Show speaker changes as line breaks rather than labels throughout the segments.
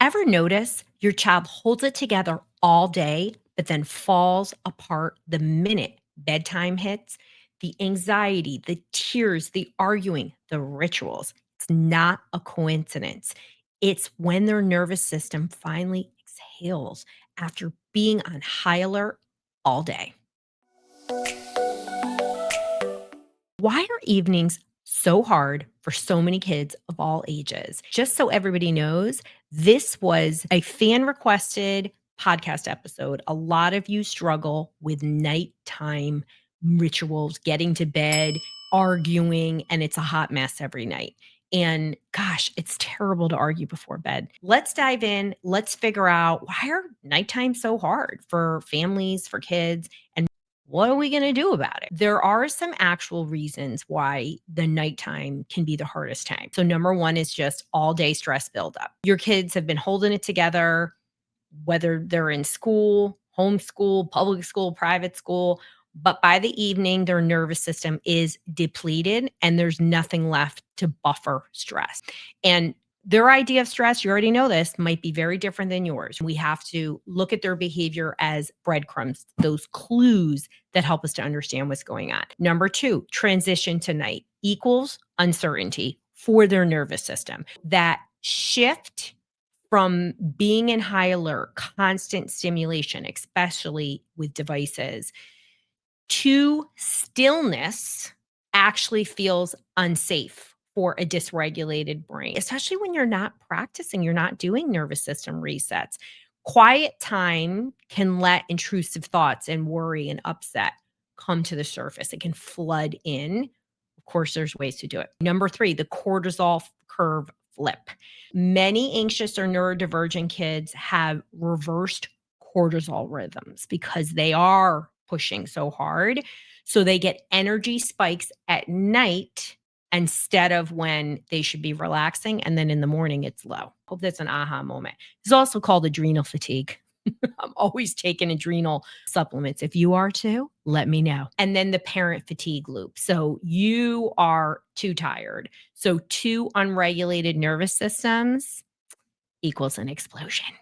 Ever notice your child holds it together all day, but then falls apart the minute bedtime hits? The anxiety, the tears, the arguing, the rituals. It's not a coincidence. It's when their nervous system finally exhales after being on high alert all day. Why are evenings so hard for so many kids of all ages? Just so everybody knows, this was a fan requested podcast episode. A lot of you struggle with nighttime rituals, getting to bed, arguing, and it's a hot mess every night. And gosh, it's terrible to argue before bed. Let's dive in. Let's figure out why are nighttime so hard for families, for kids, and what are we going to do about it? There are some actual reasons why the nighttime can be the hardest time. So, number one is just all day stress buildup. Your kids have been holding it together, whether they're in school, homeschool, public school, private school. But by the evening, their nervous system is depleted and there's nothing left to buffer stress. And their idea of stress, you already know this, might be very different than yours. We have to look at their behavior as breadcrumbs, those clues that help us to understand what's going on. Number two, transition to night equals uncertainty for their nervous system. That shift from being in high alert, constant stimulation, especially with devices, to stillness actually feels unsafe for a dysregulated brain, especially when you're not practicing, you're not doing nervous system resets. Quiet time can let intrusive thoughts and worry and upset come to the surface. It can flood in. Of course, there's ways to do it. Number three, the cortisol curve flip. Many anxious or neurodivergent kids have reversed cortisol rhythms because they are pushing so hard. So they get energy spikes at night instead of when they should be relaxing. And then in the morning, it's low. Hope that's an aha moment. It's also called adrenal fatigue. I'm always taking adrenal supplements. If you are too, let me know. And then the parent fatigue loop. So you are too tired. So two unregulated nervous systems equals an explosion.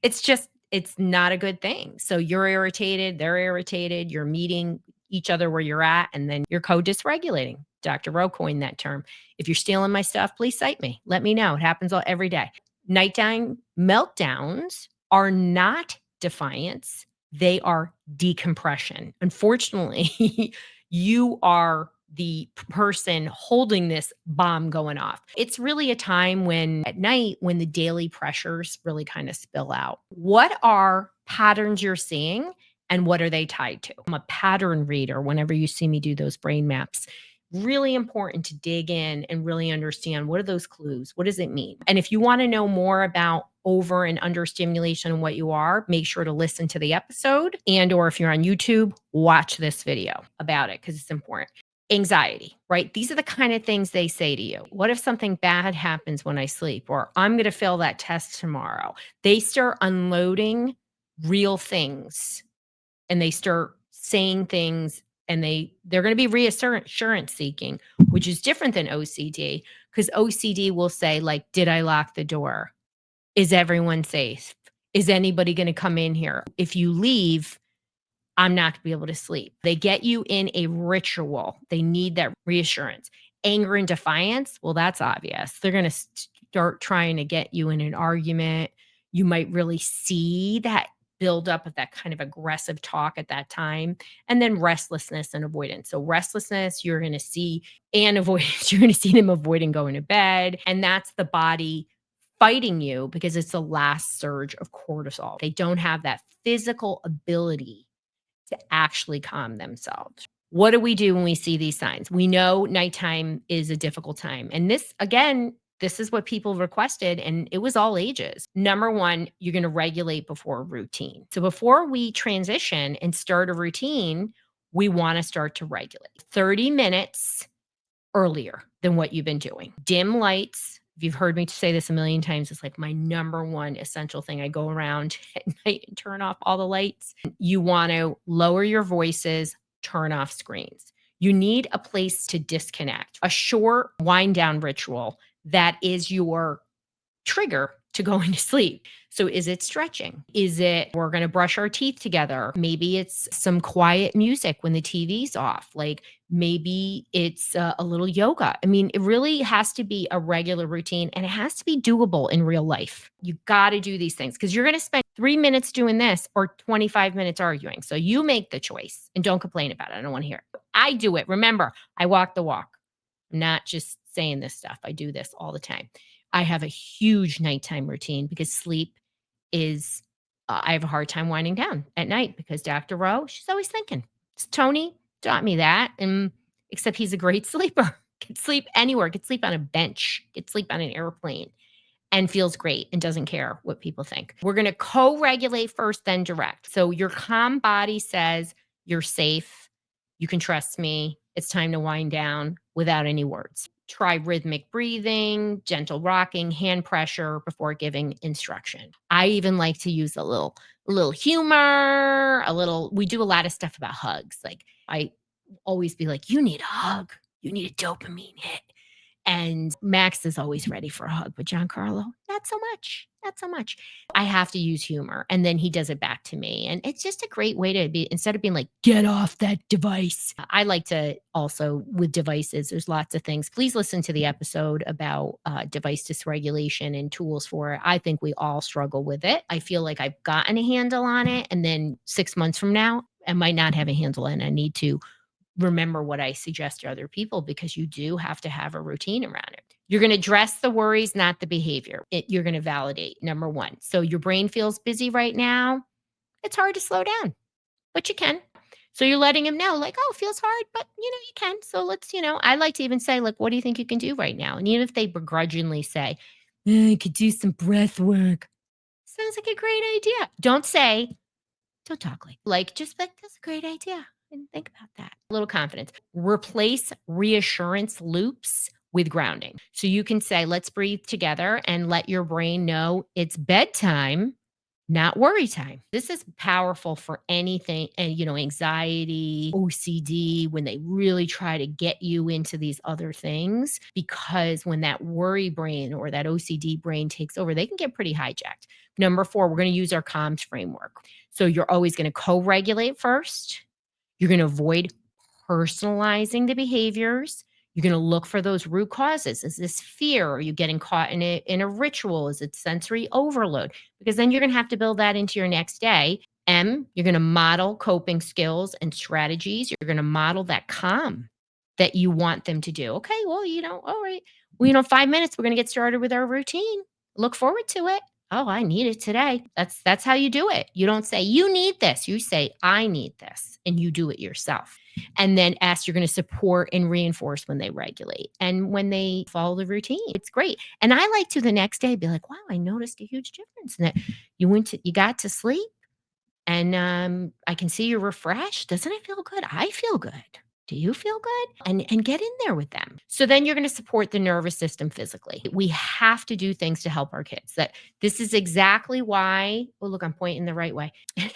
It's not a good thing. So you're irritated, they're irritated, you're meeting each other where you're at, and then you're co-dysregulating. Dr. Rowe coined that term. If you're stealing my stuff, please cite me. Let me know. It happens every day. Nighttime meltdowns are not defiance. They are decompression. Unfortunately, you are the person holding this bomb going off. It's really a time when at night when the daily pressures really kind of spill out. What are patterns you're seeing and what are they tied to? I'm a pattern reader whenever you see me do those brain maps. Really important to dig in and really understand what are those clues? What does it mean? And if you want to know more about over and under stimulation and what you are, make sure to listen to the episode or if you're on YouTube, watch this video about it because it's important. Anxiety, right? These are the kind of things they say to you. What if something bad happens when I sleep? Or I'm going to fail that test tomorrow. They start unloading real things and they start saying things and they're going to be reassurance seeking, which is different than OCD because OCD will say like, did I lock the door? Is everyone safe? Is anybody going to come in here? If you leave, I'm not going to be able to sleep. They get you in a ritual. They need that reassurance. Anger and defiance, well, that's obvious. They're going to start trying to get you in an argument. You might really see that buildup of that kind of aggressive talk at that time. And then restlessness and avoidance. So restlessness, you're going to see, and avoidance, you're going to see them avoiding going to bed. And that's the body fighting you because it's the last surge of cortisol. They don't have that physical ability to actually calm themselves. What do we do when we see these signs? We know nighttime is a difficult time. And this, again, this is what people requested, and it was all ages. Number one, you're going to regulate before a routine. So before we transition and start a routine, we want to start to regulate 30 minutes earlier than what you've been doing. Dim lights. If you've heard me say this a million times, it's like my number one essential thing. I go around at night and turn off all the lights. You want to lower your voices, turn off screens. You need a place to disconnect, a short wind down ritual that is your trigger to going to sleep. So is it stretching? Is it we're going to brush our teeth together? Maybe it's some quiet music when the TV's off. Like maybe it's a little yoga. I mean, it really has to be a regular routine and it has to be doable in real life. You got to do these things because you're going to spend 3 minutes doing this or 25 minutes arguing. So you make the choice and don't complain about it. I don't want to hear it. I do it. Remember, I walk the walk. I'm not just saying this stuff. I do this all the time. I have a huge nighttime routine because sleep is, I have a hard time winding down at night because Dr. Rowe, she's always thinking. Tony taught me that. And except he's a great sleeper. Could sleep anywhere, could sleep on a bench, could sleep on an airplane and feels great and doesn't care what people think. We're going to co-regulate first, then direct. So your calm body says, you're safe. You can trust me. It's time to wind down without any words. Try rhythmic breathing, gentle rocking, hand pressure before giving instruction. I even like to use a little humor, we do a lot of stuff about hugs. Like I always be like, you need a hug. You need a dopamine hit. And Max is always ready for a hug, but Giancarlo, not so much. Not so much. I have to use humor. And then he does it back to me. And it's just a great way to be, instead of being like, get off that device. I like to also, with devices, there's lots of things. Please listen to the episode about device dysregulation and tools for it. I think we all struggle with it. I feel like I've gotten a handle on it. And then 6 months from now, I might not have a handle and I need to remember what I suggest to other people because you do have to have a routine around it. You're going to address the worries, not the behavior. You're going to validate, number one. So your brain feels busy right now. It's hard to slow down, but you can. So you're letting him know, like, oh, it feels hard, but you can. So let's, I like to even say, like, what do you think you can do right now? And even if they begrudgingly say, I could do some breath work. Sounds like a great idea. Don't talk like just like that's a great idea. And think about that. A little confidence. Replace reassurance loops with grounding. So you can say, let's breathe together and let your brain know it's bedtime, not worry time. This is powerful for anything, and anxiety, OCD, when they really try to get you into these other things, because when that worry brain or that OCD brain takes over, they can get pretty hijacked. Number 4, we're going to use our calms framework. So you're always going to co-regulate first. You're going to avoid personalizing the behaviors. You're going to look for those root causes. Is this fear? Are you getting caught in a ritual? Is it sensory overload? Because then you're going to have to build that into your next day. You're going to model coping skills and strategies. You're going to model that calm that you want them to do. Okay, well, all right. Well, 5 minutes, we're going to get started with our routine. Look forward to it. Oh, I need it today. That's how you do it. You don't say, you need this. You say, I need this, and you do it yourself. And then you're going to support and reinforce when they regulate and when they follow the routine. It's great. And I like to the next day be like, wow, I noticed a huge difference in that you got to sleep and I can see you're refreshed. Doesn't it feel good? I feel good. Do you feel good? And get in there with them. So then you're going to support the nervous system physically. We have to do things to help our kids. This is exactly why, oh, look, I'm pointing the right way.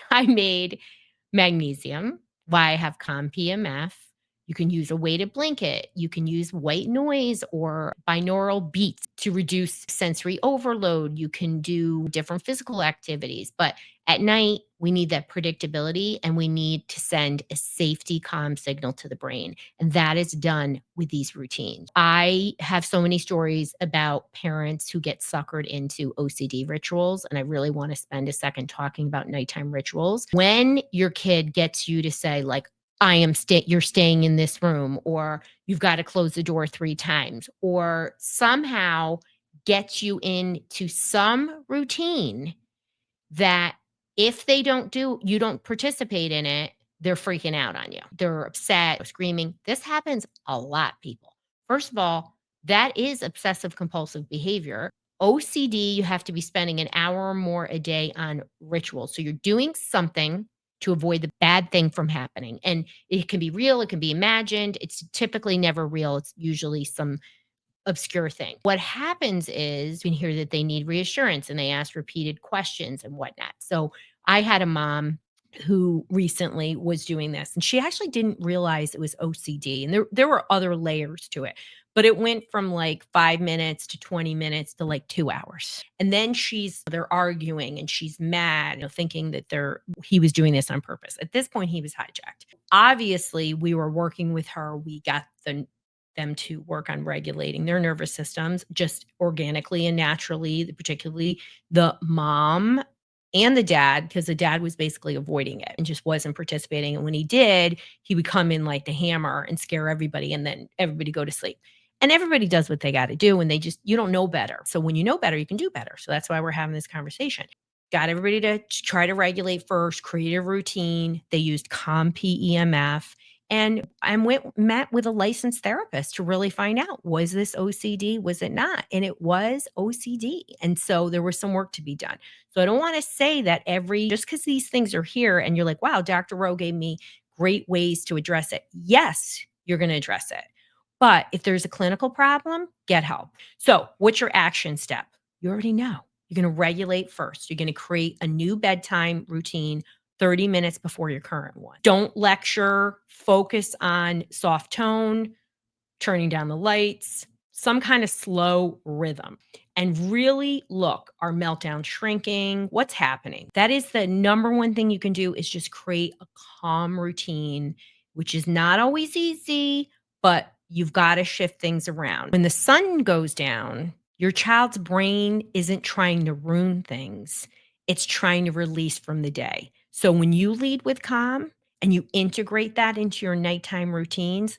I made magnesium, why I have calm PMF. You can use a weighted blanket. You can use white noise or binaural beats to reduce sensory overload. You can do different physical activities. But at night, we need that predictability and we need to send a safety calm signal to the brain. And that is done with these routines. I have so many stories about parents who get suckered into OCD rituals. And I really want to spend a second talking about nighttime rituals. When your kid gets you to say, like, you're staying in this room, or you've got to close the door 3 times, or somehow gets you into some routine that if you don't participate in it, they're freaking out on you. They're upset, screaming. This happens a lot, people. First of all, that is obsessive compulsive behavior. OCD, you have to be spending an hour or more a day on rituals. So you're doing something to avoid the bad thing from happening. And it can be real, it can be imagined. It's typically never real. It's usually some obscure thing. What happens is you can hear that they need reassurance and they ask repeated questions and whatnot. So I had a mom who recently was doing this and she actually didn't realize it was OCD. And there were other layers to it. But it went from like 5 minutes to 20 minutes to like 2 hours. And then they're arguing and she's mad, thinking that he was doing this on purpose. At this point, he was hijacked. Obviously, we were working with her. We got them to work on regulating their nervous systems just organically and naturally, particularly the mom and the dad, because the dad was basically avoiding it and just wasn't participating. And when he did, he would come in like the hammer and scare everybody, and then everybody go to sleep. And everybody does what they got to do, and you don't know better. So when you know better, you can do better. So that's why we're having this conversation. Got everybody to try to regulate first, create a routine. They used COM PEMF. And I met with a licensed therapist to really find out, was this OCD? Was it not? And it was OCD. And so there was some work to be done. So I don't want to say that just because these things are here and you're like, wow, Dr. Rowe gave me great ways to address it. Yes, you're going to address it. But if there's a clinical problem, get help. So what's your action step? You already know. You're going to regulate first. You're going to create a new bedtime routine 30 minutes before your current one. Don't lecture, focus on soft tone, turning down the lights, some kind of slow rhythm. And really look, are meltdowns shrinking? What's happening? That is the number one thing you can do, is just create a calm routine, which is not always easy, but you've got to shift things around. When the sun goes down, your child's brain isn't trying to ruin things. It's trying to release from the day. So when you lead with calm and you integrate that into your nighttime routines,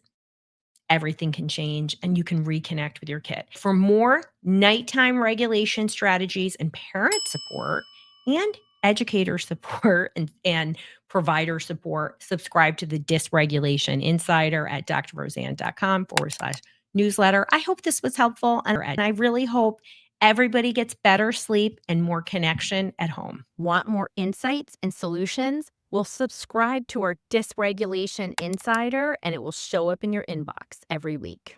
everything can change and you can reconnect with your kid. For more nighttime regulation strategies and parent support and educator support and provider support, subscribe to the Dysregulation Insider at drroseann.com/newsletter. I hope this was helpful, and I really hope everybody gets better sleep and more connection at home.
Want more insights and solutions? Well, subscribe to our Dysregulation Insider and it will show up in your inbox every week.